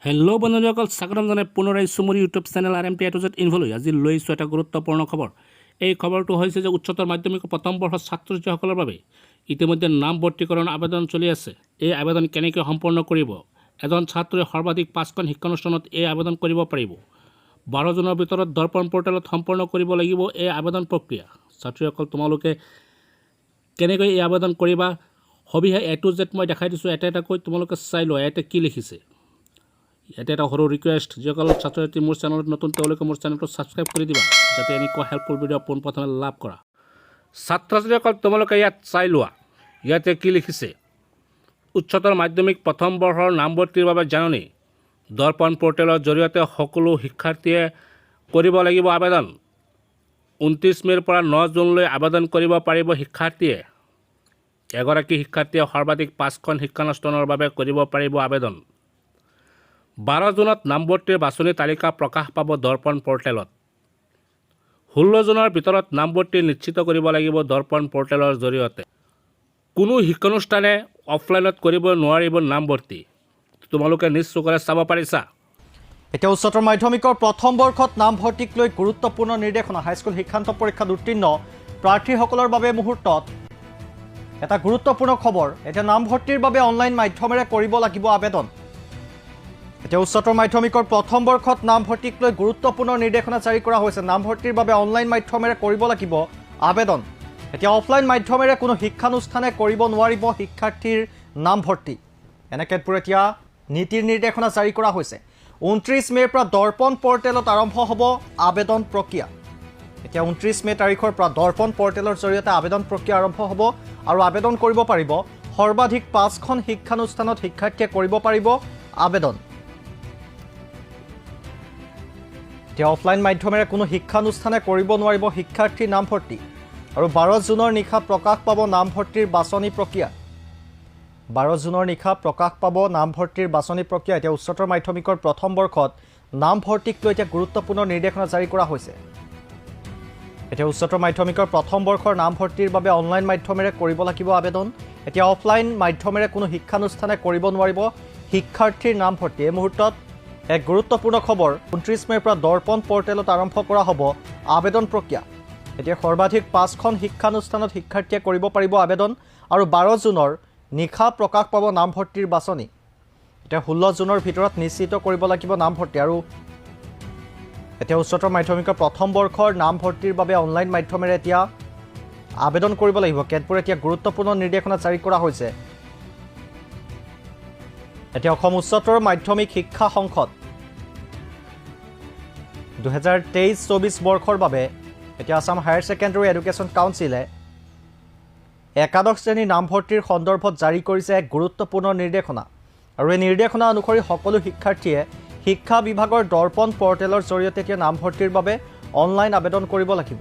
Hello' বন্ধুসকল, স্বাগতম জনাই পুনৰ আহিছোঁ মোৰ ইউটিউব চেনেল ahsec ইনফলৈ। আজি লৈ আহিছোঁ এটা গুৰুত্বপূৰ্ণ খবৰ। এই খবৰটো হৈছে যে উচ্চতৰ মাধ্যমিকৰ প্ৰথম বৰ্ষৰ ছাত্ৰ ছাত্ৰীসকলৰ বাবে ইতিমধ্যে নাম ভৰ্তিকৰণ আবেদন চলি আছে। এই আবেদন কেনেকৈ সম্পন্ন কৰিব? এজন ছাত্ৰই সৰ্বাধিক 5খন শিক্ষানুষ্ঠানত এই আবেদন কৰিব পাৰিব। 12 জুনৰ ভিতৰত দৰ্পণ পৰ্টেলত সম্পন্ন কৰিব লাগিব এই আবেদন প্ৰক্ৰিয়া। ছাত্ৰীসকল, তোমালোকে কেনেকৈ এই আবেদন কৰিবা সবিশেষ A to Z মই দেখাই দিছোঁ। এটা এটাকৈ তোমালোকে চাই লোৱা ইয়াতে কি লিখিছে। ইয়াতে এটা সৰু ৰিকুৱেষ্ট, যিসকল ছাত্ৰ ছাত্ৰী মোৰ চেনেলত নতুন তেওঁলোকে মোৰ চেনেলটো ছাবস্ক্ৰাইব কৰি দিবা, যাতে এনেকুৱা হেল্পফুল ভিডিঅ' পোনপ্ৰথমে লাভ কৰা। ছাত্ৰ ছাত্ৰীসকল, তোমালোকে ইয়াত চাই লোৱা ইয়াতে কি লিখিছে। উচ্চতৰ মাধ্যমিক প্ৰথম বৰ্ষৰ নামভৰ্তিৰ বাবে জাননী। দৰ্পণ পৰ্টেলৰ জৰিয়তে সকলো শিক্ষাৰ্থীয়ে কৰিব লাগিব আবেদন। 29 মে'ৰ পৰা 9 জুনলৈ আবেদন কৰিব পাৰিব শিক্ষাৰ্থীয়ে। এগৰাকী শিক্ষাৰ্থীয়ে সৰ্বাধিক 5খন শিক্ষানুষ্ঠানৰ বাবে কৰিব পাৰিব আবেদন। 12 জুনত নামভৰ্তিৰ বাছনি তালিকা প্ৰকাশ পাব দৰ্পণ পৰ্টেলত। 16 জুনৰ ভিতৰত নামভৰ্তি নিশ্চিত কৰিব লাগিব দৰ্পণ পৰ্টেলৰ জৰিয়তে। কোনো শিক্ষানুষ্ঠানে অফলাইনত কৰিব নোৱাৰিব নামভৰ্তি। তোমালোকে নিজ চকুৰে চাব পাৰিছা। এতিয়া উচ্চতৰ মাধ্যমিকৰ প্ৰথম বৰ্ষত নামভৰ্তিক লৈ গুৰুত্বপূৰ্ণ নিৰ্দেশনা। হাইস্কুল শিক্ষান্ত পৰীক্ষাত উত্তীৰ্ণ প্ৰাৰ্থীসকলৰ বাবে মুহূৰ্তত এটা গুৰুত্বপূৰ্ণ খবৰ। এতিয়া নামভৰ্তিৰ বাবে অনলাইন মাধ্যমেৰে কৰিব লাগিব আবেদন। এতিয়া উচ্চতৰ মাধ্যমিকৰ প্ৰথম বৰ্ষত নামভৰ্তিক লৈ গুৰুত্বপূৰ্ণ নিৰ্দেশনা জাৰি কৰা হৈছে। নামভৰ্তিৰ বাবে অনলাইন মাধ্যমেৰে কৰিব লাগিব আবেদন। এতিয়া অফলাইন মাধ্যমেৰে কোনো শিক্ষানুষ্ঠানে কৰিব নোৱাৰিব শিক্ষাৰ্থীৰ নামভৰ্তি। এনেকেবোৰ এতিয়া নীতিৰ নিৰ্দেশনা জাৰি কৰা হৈছে। 29 মে'ৰ পৰা দৰ্পণ পৰ্টেলত আৰম্ভ হ'ব আবেদন প্ৰক্ৰিয়া। এতিয়া 29 মে' তাৰিখৰ পৰা দৰ্পণ পৰ্টেলৰ জৰিয়তে আবেদন প্ৰক্ৰিয়া আৰম্ভ হ'ব আৰু আবেদন কৰিব পাৰিব সৰ্বাধিক 5খন শিক্ষানুষ্ঠানত শিক্ষাৰ্থীয়ে কৰিব পাৰিব আবেদন। এতিয়া অফলাইন মাধ্যমেৰে কোনো শিক্ষানুষ্ঠানে কৰিব নোৱাৰিব শিক্ষাৰ্থীৰ নামভৰ্তি। আৰু 12 জুনৰ নিশা প্ৰকাশ পাব নামভৰ্তিৰ বাছনি প্ৰক্ৰিয়া। 12 জুনৰ নিশা প্ৰকাশ পাব নামভৰ্তিৰ বাছনি প্ৰক্ৰিয়া। এতিয়া উচ্চতৰ মাধ্যমিকৰ প্ৰথম বৰ্ষত নামভৰ্তিক লৈ এতিয়া গুৰুত্বপূৰ্ণ নিৰ্দেশনা জাৰি কৰা হৈছে। এতিয়া উচ্চতৰ মাধ্যমিকৰ প্ৰথম বৰ্ষৰ নামভৰ্তিৰ বাবে অনলাইন মাধ্যমেৰে কৰিব লাগিব আবেদন। এতিয়া অফলাইন মাধ্যমেৰে কোনো শিক্ষানুষ্ঠানে কৰিব নোৱাৰিব শিক্ষাৰ্থীৰ নামভৰ্তি। এই মুহূৰ্তত এক গুৰুত্বপূৰ্ণ খবৰ। 29 মে'ৰ পৰা দৰ্পণ পৰ্টেলত আৰম্ভ কৰা হ'ব আবেদন প্ৰক্ৰিয়া। এতিয়া সৰ্বাধিক 5খন শিক্ষানুষ্ঠানত শিক্ষাৰ্থীয়ে কৰিব পাৰিব আবেদন। আৰু 12 জুনৰ নিশা প্ৰকাশ পাব নামভৰ্তিৰ বাছনি। এতিয়া 16 জুনৰ ভিতৰত নিশ্চিত কৰিব লাগিব নামভৰ্তি। আৰু এতিয়া উচ্চতৰ মাধ্যমিকৰ প্ৰথম বৰ্ষৰ নামভৰ্তিৰ বাবে অনলাইন মাধ্যমেৰে এতিয়া আবেদন কৰিব লাগিব। কেতবোৰ এতিয়া গুৰুত্বপূৰ্ণ নিৰ্দেশনা জাৰি কৰা হৈছে। এতিয়া অসম উচ্চতৰ মাধ্যমিক শিক্ষা সংসদ 2023-24 বৰ্ষৰ বাবে এতিয়া আসাম হায়াৰ ছেকেণ্ডেৰী এডুকেশ্যন কাউন্সিলে একাদশ শ্ৰেণীৰ নামভৰ্তিৰ সন্দৰ্ভত জাৰি কৰিছে এক গুৰুত্বপূৰ্ণ নিৰ্দেশনা। আৰু এই নিৰ্দেশনা অনুসৰি সকলো শিক্ষাৰ্থীয়ে শিক্ষা বিভাগৰ দৰ্পণ পৰ্টেলৰ জৰিয়তে এতিয়া নামভৰ্তিৰ বাবে অনলাইন আবেদন কৰিব লাগিব।